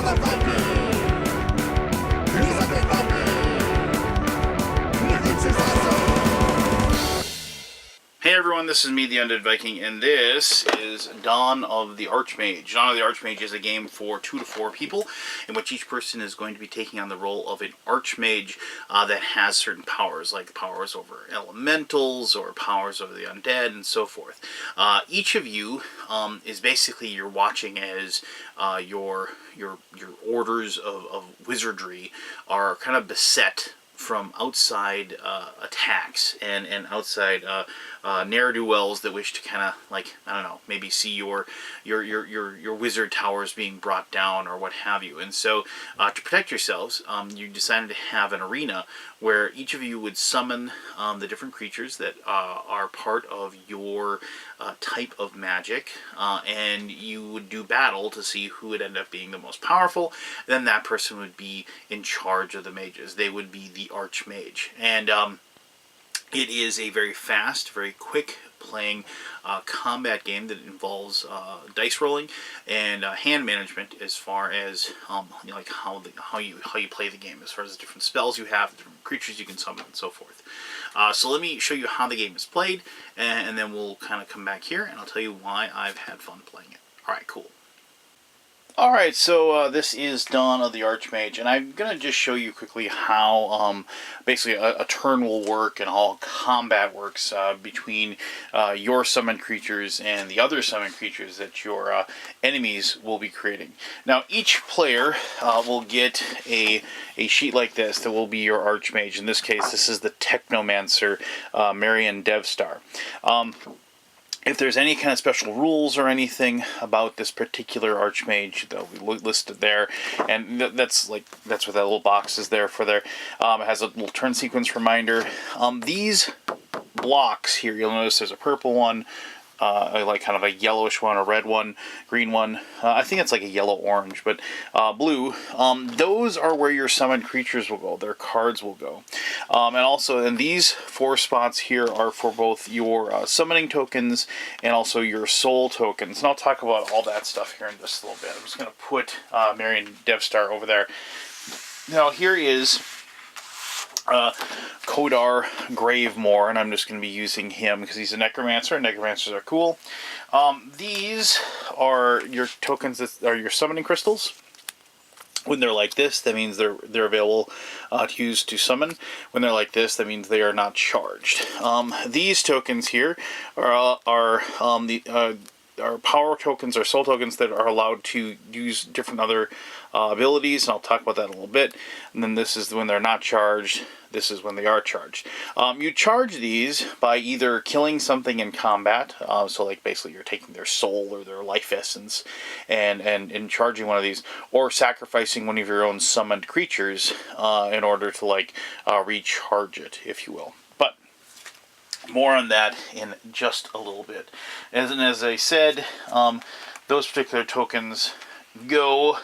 Hey everyone, this is me, the Undead Viking, and this is Dawn of the Archmage. Dawn of the Archmage is a game for 2 to 4 people, in which each person is going to be taking on the role of an Archmage that has certain powers, like powers over elementals, or powers over the undead, and so forth. Each of you is basically, you're watching as your orders of wizardry are kind of beset from outside attacks and outside ne'er-do-wells that wish to kind of, like, I don't know, maybe see your wizard towers being brought down or what have you. And so to protect yourselves, you decided to have an arena where each of you would summon the different creatures that are part of your type of magic, and you would do battle to see who would end up being the most powerful. Then that person would be in charge of the mages. They would be the Archmage. And it is a very fast, very quick playing combat game that involves dice rolling and hand management, as far as like how you play the game, as far as the different spells you have, the different creatures you can summon, and so forth. So let me show you how the game is played, and then we'll kind of come back here and I'll tell you why I've had fun playing it. Alright, cool. Alright, so this is Dawn of the Archmage, and I'm going to just show you quickly how basically a turn will work and how combat works between your summoned creatures and the other summoned creatures that your enemies will be creating. Now, each player will get a sheet like this that will be your Archmage. In this case, this is the Technomancer, Marion Devstar. If there's any kind of special rules or anything about this particular Archmage, they'll be listed there, and that's what that little box is there for there. It has a little turn sequence reminder. These blocks here, you'll notice there's a purple one, like kind of a yellowish one, a red one, green one. I think it's like a yellow-orange, but blue. Those are where your summoned creatures will go. Their cards will go. And these 4 spots here are for both your summoning tokens and also your soul tokens. And I'll talk about all that stuff here in just a little bit. I'm just going to put Marion Devstar over there. Now, here is Kodar Gravemore, and I'm just going to be using him because he's a necromancer, and necromancers are cool. These are your tokens that are your summoning crystals. When they're like this, that means they're available to use to summon. When they're like this, that means they are not charged. These tokens here are power tokens or soul tokens that are allowed to use different other abilities, and I'll talk about that in a little bit. And then this is when they're not charged. This is when they are charged. You charge these by either killing something in combat, so like basically you're taking their soul or their life essence and charging one of these, or sacrificing one of your own summoned creatures in order to recharge it, if you will. But more on that in just a little bit. As I said, those particular tokens go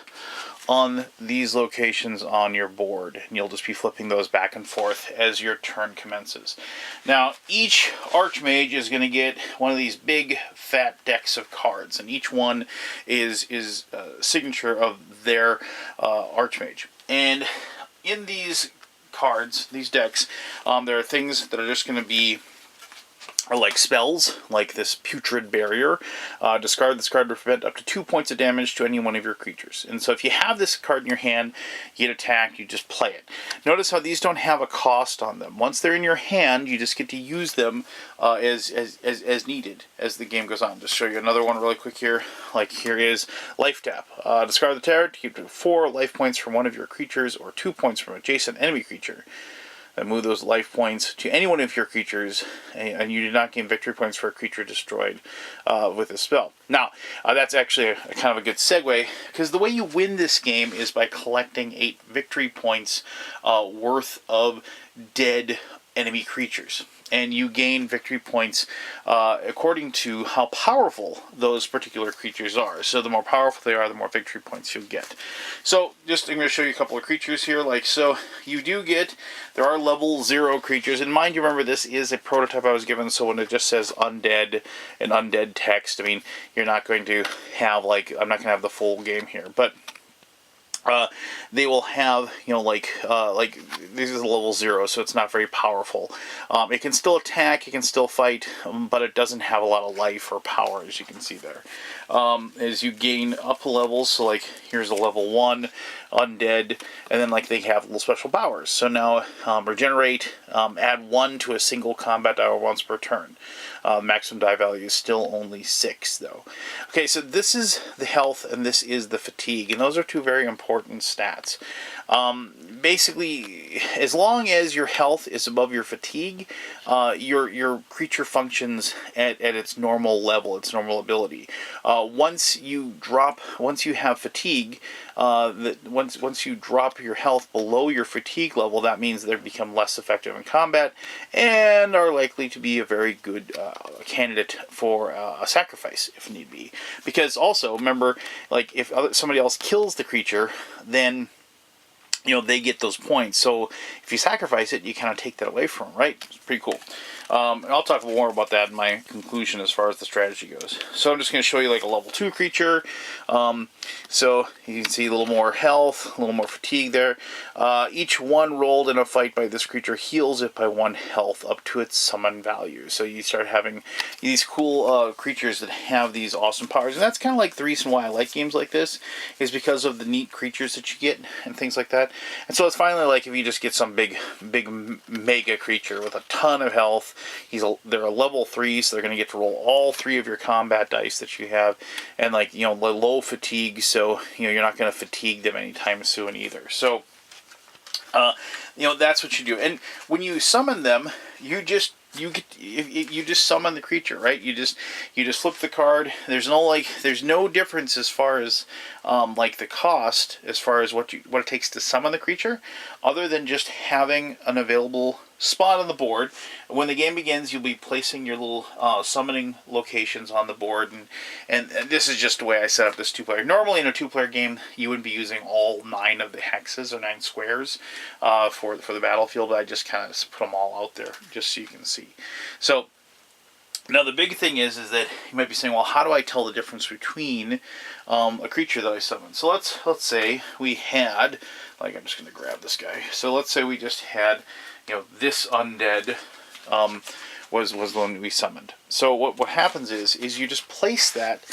on these locations on your board, and you'll just be flipping those back and forth as your turn commences. Now, each Archmage is going to get one of these big fat decks of cards, and each one is a signature of their Archmage. And in these cards, these decks, there are things that are just going to be like spells, like this Putrid Barrier. Discard this card to prevent up to 2 points of damage to any one of your creatures. And so if you have this card in your hand, you get attacked, you just play it. Notice how these don't have a cost on them. Once they're in your hand, you just get to use them as needed as the game goes on. Just show you another one really quick here. Like here is Life Tap. Discard the tarot to keep 4 life points from one of your creatures or 2 points from adjacent enemy creature. And move those life points to any one of your creatures, and you do not gain victory points for a creature destroyed with this spell. Now, that's actually a kind of a good segue, because the way you win this game is by collecting 8 victory points worth of dead enemy creatures. And you gain victory points according to how powerful those particular creatures are. So the more powerful they are, the more victory points you'll get. So I'm going to show you a couple of creatures here. So you do get, there are level 0 creatures. And mind you, remember this is a prototype I was given, so when it just says undead and undead text, I mean, you're not going to have I'm not going to have the full game here. But they will have, like this is level 0, so it's not very powerful. It can still attack, it can still fight, but it doesn't have a lot of life or power, as you can see there. As you gain up levels, so like here's a level 1 undead, and then like they have little special powers. So now regenerate, add 1 to a single combat die once per turn. Maximum die value is still only 6 though. Okay, so this is the health and this is the fatigue, and those are two very important stats. Basically, as long as your health is above your fatigue, your creature functions at its normal level, its normal ability. Once you have fatigue, once you drop your health below your fatigue level, that means they become less effective in combat and are likely to be a very good candidate for a sacrifice if need be. Because also, remember, like if somebody else kills the creature, then they get those points. So if you sacrifice it, you kind of take that away from them, right? It's pretty cool. And I'll talk more about that in my conclusion as far as the strategy goes. So I'm just going to show you like a level 2 creature. So you can see a little more health, a little more fatigue there. Each one rolled in a fight by this creature heals it by 1 health up to its summon value. So you start having these cool creatures that have these awesome powers. And that's kind of like the reason why I like games like this, is because of the neat creatures that you get and things like that. And so it's finally like if you just get some big mega creature with a ton of health. They're a level 3, so they're going to get to roll all 3 of your combat dice that you have, and like low fatigue, so you're not going to fatigue them anytime soon either. So that's what you do. And when you summon them, you just summon the creature, right? You just flip the card. There's no difference as far as like the cost, as far as what it takes to summon the creature, other than just having an available spot on the board. When the game begins, you'll be placing your little summoning locations on the board, and this is just the way I set up this 2-player. Normally in a 2-player game, you would be using all 9 of the hexes or 9 squares for the battlefield, but I just kind of put them all out there just so you can see. So now the big thing is that you might be saying, well, how do I tell the difference between a creature that I summon? So let's say we had, like, I'm just going to grab this guy. So let's say we just had, this undead was the one we summoned. So what happens is you just place that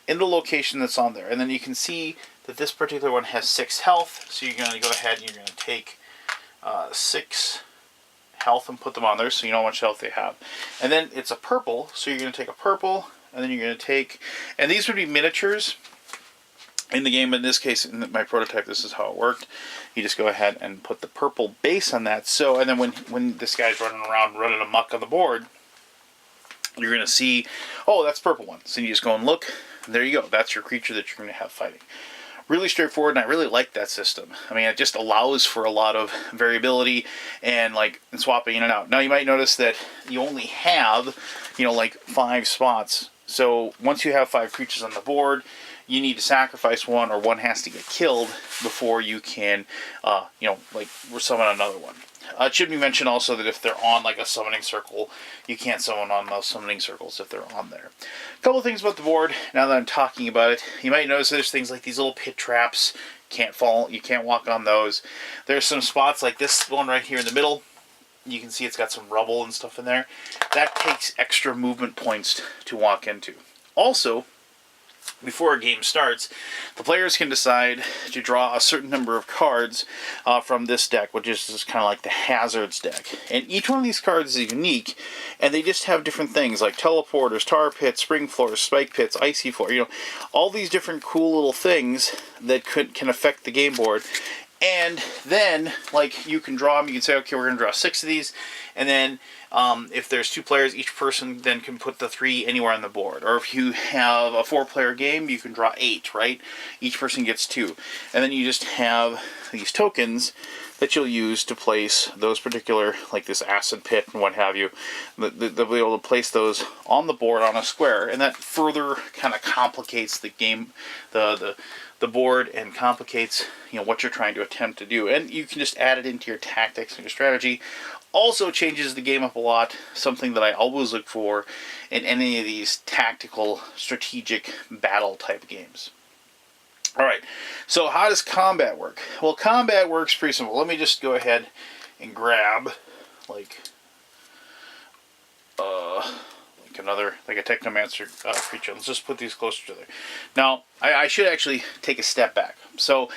in the location that's on there, and then you can see that this particular one has 6 health. So you're going to go ahead and you're going to take 6 health and put them on there, so you know how much health they have. And then it's a purple, so you're going to take a purple, and then you're going to take, and these would be miniatures in the game. In this case, in my prototype, this is how it worked. You just go ahead and put the purple base on that. So, and then when this guy's running amok on the board, you're going to see, oh, that's purple one. So you just go and look, and there you go. That's your creature that you're going to have fighting. Really straightforward, and I really like that system. I mean, it just allows for a lot of variability and swapping in and out. Now, you might notice that you only have, like 5 spots. So once you have 5 creatures on the board, you need to sacrifice one, or one has to get killed before you can, summon another one. It should be mentioned also that if they're on like a summoning circle, you can't summon on those summoning circles if they're on there. A couple things about the board, now that I'm talking about it. You might notice there's things like these little pit traps. You can't walk on those. There's some spots like this one right here in the middle. You can see it's got some rubble and stuff in there. That takes extra movement points to walk into. Also, before a game starts, the players can decide to draw a certain number of cards from this deck, which is just kind of like the hazards deck. And each one of these cards is unique, and they just have different things like teleporters, tar pits, spring floors, spike pits, icy floor. All these different cool little things that can affect the game board. And then, you can draw them. You can say, okay, we're going to draw 6 of these, and then if there's 2 players, each person then can put the 3 anywhere on the board. Or if you have a 4-player game, you can draw 8, right? Each person gets 2. And then you just have these tokens that you'll use to place those particular, like this acid pit and what have you. They'll be able to place those on the board on a square, and that further kind of complicates the game, the board, and complicates what you're trying to attempt to do. And you can just add it into your tactics and your strategy. Also changes the game up a lot, something that I always look for in any of these tactical, strategic battle type games. All right, so how does combat work? Well, combat works pretty simple. Let me just go ahead and grab like a technomancer creature. Let's just put these closer together. Now, I should actually take a step back. So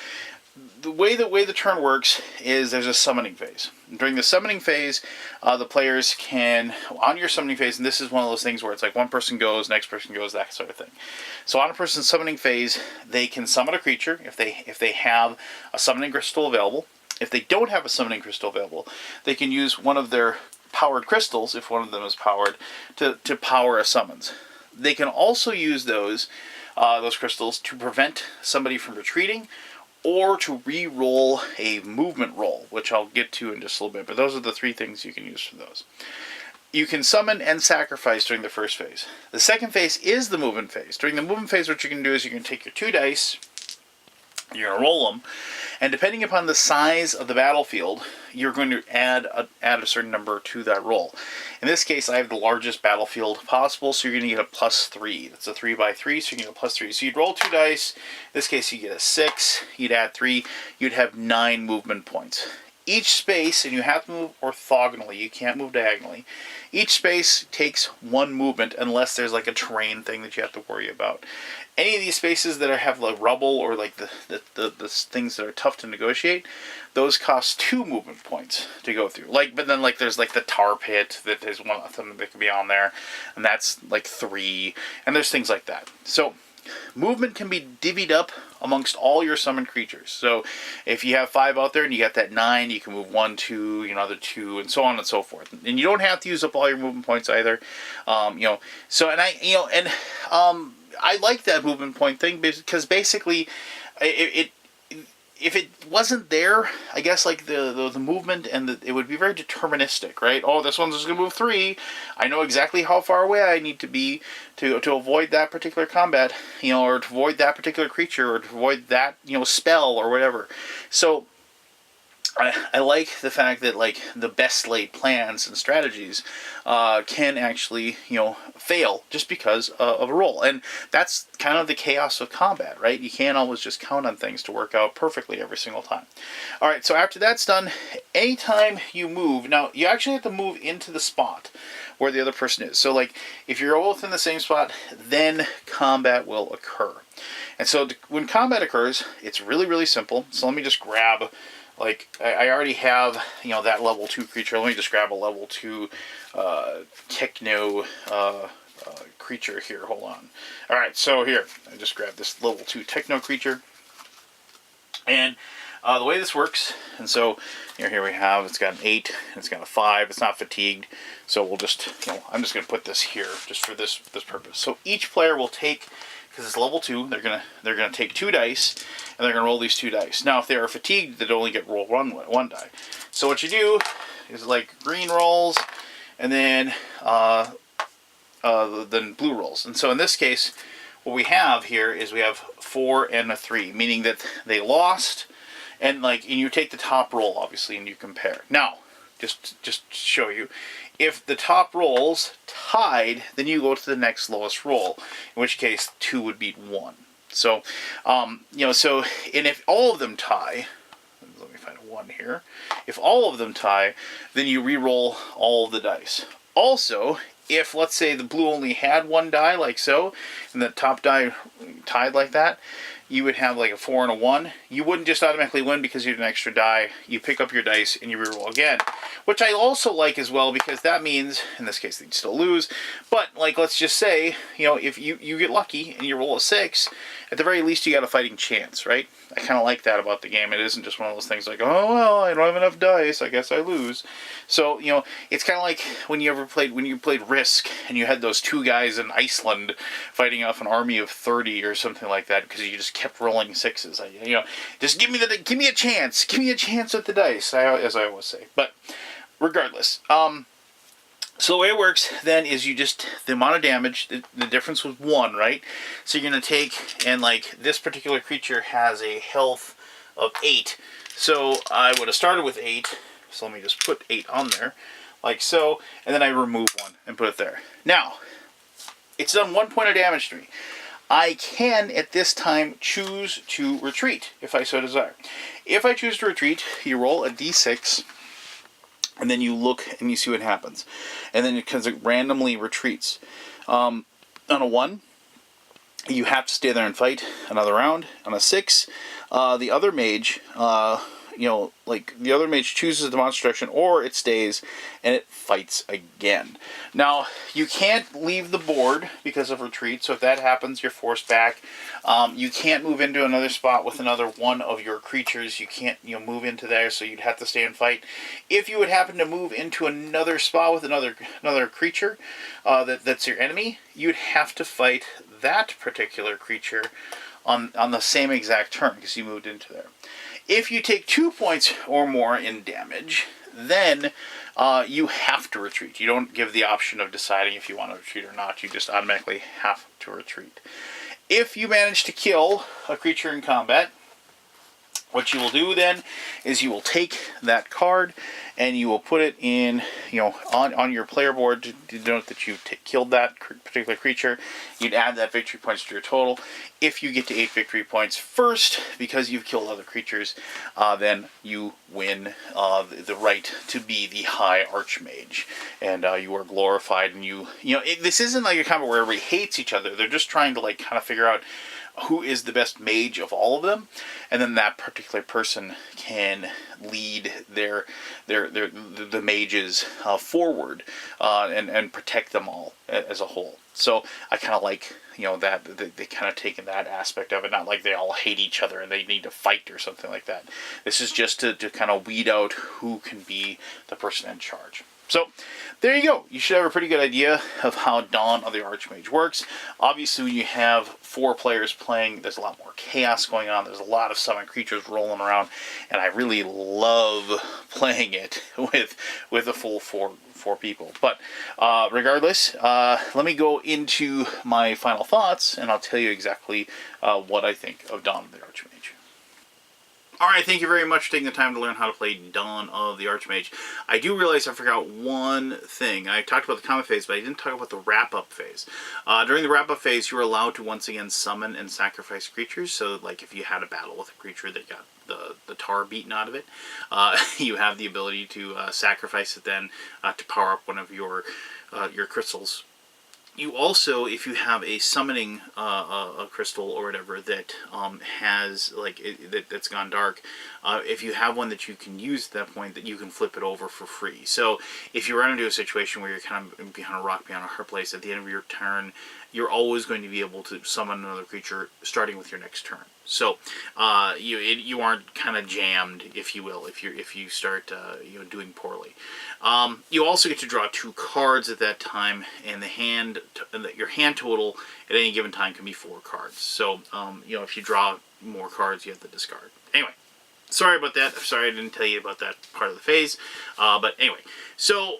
the way the turn works is there's a summoning phase. During the summoning phase, the players can, on your summoning phase, and this is one of those things where it's like one person goes, next person goes, that sort of thing. So on a person's summoning phase, they can summon a creature if they have a summoning crystal available. If they don't have a summoning crystal available, they can use one of their powered crystals, if one of them is powered, to power a summons. They can also use those crystals to prevent somebody from retreating, or to re-roll a movement roll, which I'll get to in just a little bit. But those are the three things you can use for those. You can summon and sacrifice during the first phase. The second phase is the movement phase. During the movement phase, what you can do is you can take your 2 dice, you're going to roll them, and depending upon the size of the battlefield, you're going to add a certain number to that roll. In this case, I have the largest battlefield possible, so you're going to get a +3. That's a 3x3, so you get a +3. So you'd roll 2 dice. In this case, you get a 6. You'd add 3. You'd have 9 movement points. Each space, and you have to move orthogonally, you can't move diagonally. Each space takes 1 movement unless there's like a terrain thing that you have to worry about. Any of these spaces that have like rubble or like the things that are tough to negotiate, those cost 2 movement points to go through. But then there's like the tar pit that there's one of them that could be on there, and that's like 3, and there's things like that. So movement can be divvied up amongst all your summoned creatures. So if you have 5 out there and you got that 9, you can move 1, 2, another 2, and so on and so forth. And you don't have to use up all your movement points either. So I like that movement point thing because basically if it wasn't there, I guess like the movement and it would be very deterministic, right? Oh, this one's just gonna move 3. I know exactly how far away I need to be to avoid that particular combat, or to avoid that particular creature, or to avoid that spell or whatever. So I like the fact that like the best laid plans and strategies can actually fail just because of a roll, and that's kind of the chaos of combat, right? You can't always just count on things to work out perfectly every single time. All right, so after that's done, anytime you move, now you actually have to move into the spot where the other person is. So like if you're both in the same spot, then combat will occur. And so when combat occurs, it's really, really simple. So let me just grab. I already have, that level 2 creature. Let me just grab a level 2 techno creature here. Hold on. All right, so here, I just grabbed this level 2 techno creature. And the way this works, and so here we have, it's got an 8, and it's got a 5. It's not fatigued, so we'll just, I'm just going to put this here just for this purpose. So each player will take, because it's level 2, they're gonna take 2 dice, and they're gonna roll these 2 dice. Now, if they are fatigued, they'd only get roll one die. So what you do is like green rolls, and then blue rolls. And so in this case, what we have here is we have 4 and a 3, meaning that they lost, and you take the top roll obviously, and you compare. Now, just to show you, if the top rolls tied, then you go to the next lowest roll, in which case 2 would beat 1. So, and if all of them tie, let me find a 1 here. If all of them tie, then you re-roll all of the dice. Also, if let's say the blue only had 1 die, like so, and the top die tied like that, you would have like a 4 and a 1. You wouldn't just automatically win because you had an extra die. You pick up your dice and you reroll again, which I also like as well, because that means, in this case, they'd still lose. But let's just say, if you get lucky and you roll a 6, at the very least you got a fighting chance, right? I kind of like that about the game. It isn't just one of those things like, oh well, I don't have enough dice, I guess I lose. So it's kind of like when you played Risk and you had those 2 guys in Iceland fighting off an army of 30 or something like that, because you just kept rolling 6s. Just give me a chance with the dice, as I always say. But regardless, so the way it works then is the amount of damage, the difference was 1, right? So you're going to take, and this particular creature has a health of 8. So I would have started with 8. So let me just put 8 on there, like so. And then I remove 1 and put it there. Now, it's done 1 point of damage to me. I can, at this time, choose to retreat, if I so desire. If I choose to retreat, you roll a d6, and then you look and you see what happens. And then it randomly retreats. On a 1, you have to stay there and fight another round. On a 6, the other mage, the other mage chooses the monster direction, or it stays and it fights again. Now, you can't leave the board because of retreat, so if that happens, you're forced back. You can't move into another spot with another one of your creatures. You can't, move into there, so you'd have to stay and fight. If you would happen to move into another spot with another creature that's your enemy, you'd have to fight that particular creature on the same exact turn because you moved into there. If you take 2 points or more in damage, then you have to retreat. You don't give the option of deciding if you want to retreat or not. You just automatically have to retreat. If you manage to kill a creature in combat, what you will do then is you will take that card and you will put it in, on your player board to denote that you killed that particular creature. You'd add that victory points to your total. If you get to 8 victory points first, because you've killed other creatures, then you win the right to be the High Archmage, and you are glorified. And this isn't like a combat where everybody hates each other. They're just trying to kind of figure out who is the best mage of all of them, and then that particular person can lead the mages forward and protect them all as a whole. So I kind of like that they kind of taken that aspect of it, not like they all hate each other and they need to fight or something like that. This is just to kind of weed out who can be the person in charge. So, there you go. You should have a pretty good idea of how Dawn of the Archmage works. Obviously, when you have 4 players playing, there's a lot more chaos going on. There's a lot of summon creatures rolling around, and I really love playing it with a full four people. But regardless, let me go into my final thoughts, and I'll tell you exactly what I think of Dawn of the Archmage. Alright, thank you very much for taking the time to learn how to play Dawn of the Archmage. I do realize I forgot one thing. I talked about the combat phase, but I didn't talk about the wrap-up phase. During the wrap-up phase, you were allowed to once again summon and sacrifice creatures. So, like, if you had a battle with a creature that got the tar beaten out of it, you have the ability to sacrifice it then to power up one of your crystals. You also, if you have a summoning a crystal or whatever that has that's gone dark, if you have one that you can use at that point, that you can flip it over for free. So if you run into a situation where you're kind of behind a rock, behind a hard place, at the end of your turn, you're always going to be able to summon another creature starting with your next turn. So you aren't kind of jammed, if you will, if you start doing poorly. You also get to draw 2 cards at that time, and your hand total at any given time can be 4 cards. So if you draw more cards, you have to discard. Anyway, sorry about that. I'm sorry I didn't tell you about that part of the phase. But anyway, so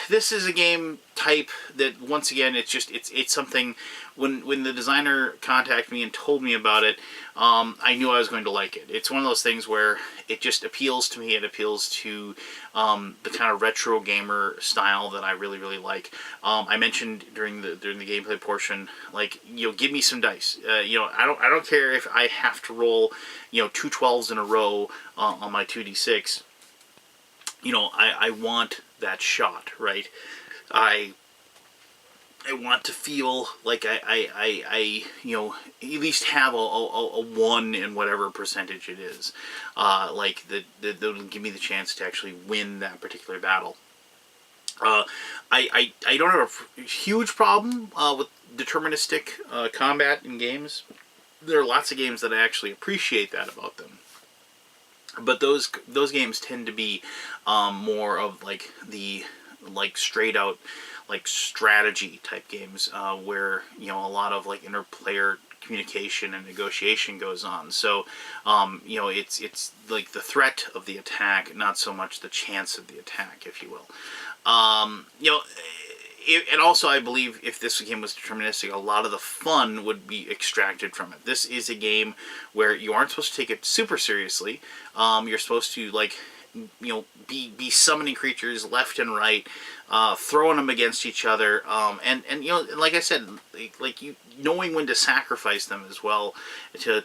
this is a game type that, once again, it's something. When the designer contacted me and told me about it, I knew I was going to like it. It's one of those things where it just appeals to me. It appeals to the kind of retro gamer style that I really, really like. I mentioned during the gameplay portion, give me some dice. I don't care if I have to roll 2 12s in a row on my 2d6. I want that shot, right? I want to feel like I at least have a 1 in whatever percentage it is. That'll give me the chance to actually win that particular battle. I don't have a huge problem with deterministic combat in games. There are lots of games that I actually appreciate that about them. But those games tend to be more of the straight out strategy type games where a lot of interplayer communication and negotiation goes on. So it's like the threat of the attack, not so much the chance of the attack, if you will. And also, I believe if this game was deterministic, a lot of the fun would be extracted from it. This is a game where you aren't supposed to take it super seriously. You're supposed to be summoning creatures left and right, throwing them against each other, and like I said, like you knowing when to sacrifice them as well, to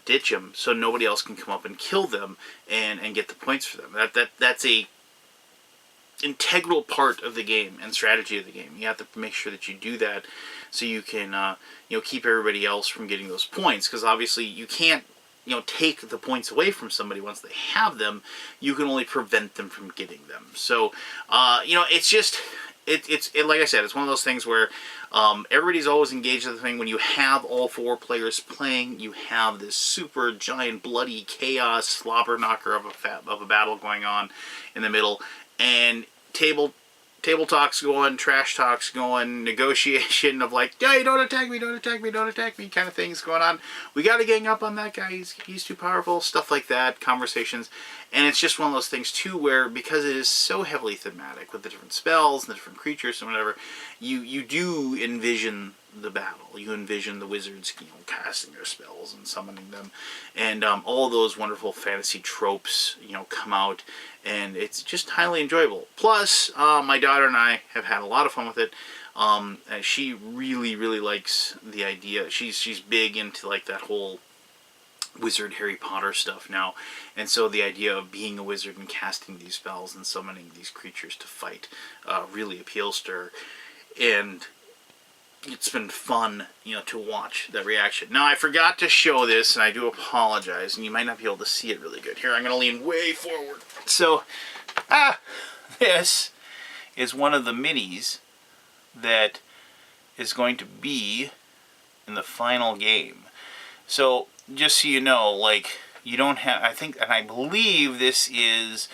ditch them so nobody else can come up and kill them and get the points for them. That's a integral part of the game and strategy of the game. You have to make sure that you do that so you can keep everybody else from getting those points, because obviously you can't take the points away from somebody once they have them. You can only prevent them from getting them. So it's just it's like I said, it's one of those things where everybody's always engaged in the thing. When you have all 4 players playing, you have this super giant bloody chaos slobber knocker of a battle going on in the middle, and table talks going, trash talks going, negotiation of like, yeah, don't attack me, don't attack me, don't attack me, kind of things going on. We got to gang up on that guy. He's too powerful. Stuff like that. Conversations, and it's just one of those things too, where because it is so heavily thematic with the different spells and the different creatures and whatever, you do envision the battle. You envision the wizards, casting their spells and summoning them, and all those wonderful fantasy tropes, come out, and it's just highly enjoyable. Plus, my daughter and I have had a lot of fun with it. And she really, really likes the idea. She's big into like that whole wizard Harry Potter stuff now, and so the idea of being a wizard and casting these spells and summoning these creatures to fight really appeals to her, and it's been fun, to watch that reaction. Now, I forgot to show this, and I do apologize, and you might not be able to see it really good. Here, I'm going to lean way forward. So, this is one of the minis that is going to be in the final game. So, just so you know, like, you don't have, I think, and I believe this is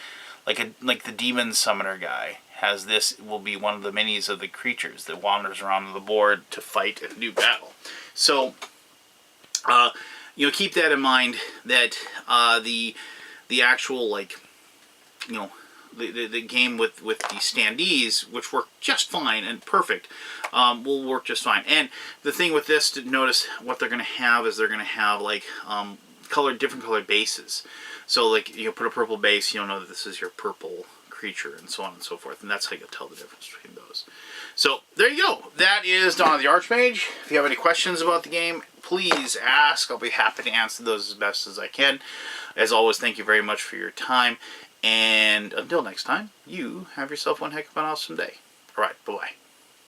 like the demon summoner guy has this, will be one of the minis of the creatures that wanders around the board to fight and do battle. So, keep that in mind, that the actual, like, the game with the standees, which work just fine and perfect, will work just fine. And the thing with this, to notice what they're going to have is they're going to have like different colored bases. So like put a purple base, you'll know that this is your purple creature, and so on and so forth, and that's how you'll tell the difference between those. So there you go. That is Dawn of the Archmage. If you have any questions about the game, please ask. I'll be happy to answer those as best as I can. As always, thank you very much for your time, and until next time, you have yourself one heck of an awesome day. All right, bye-bye.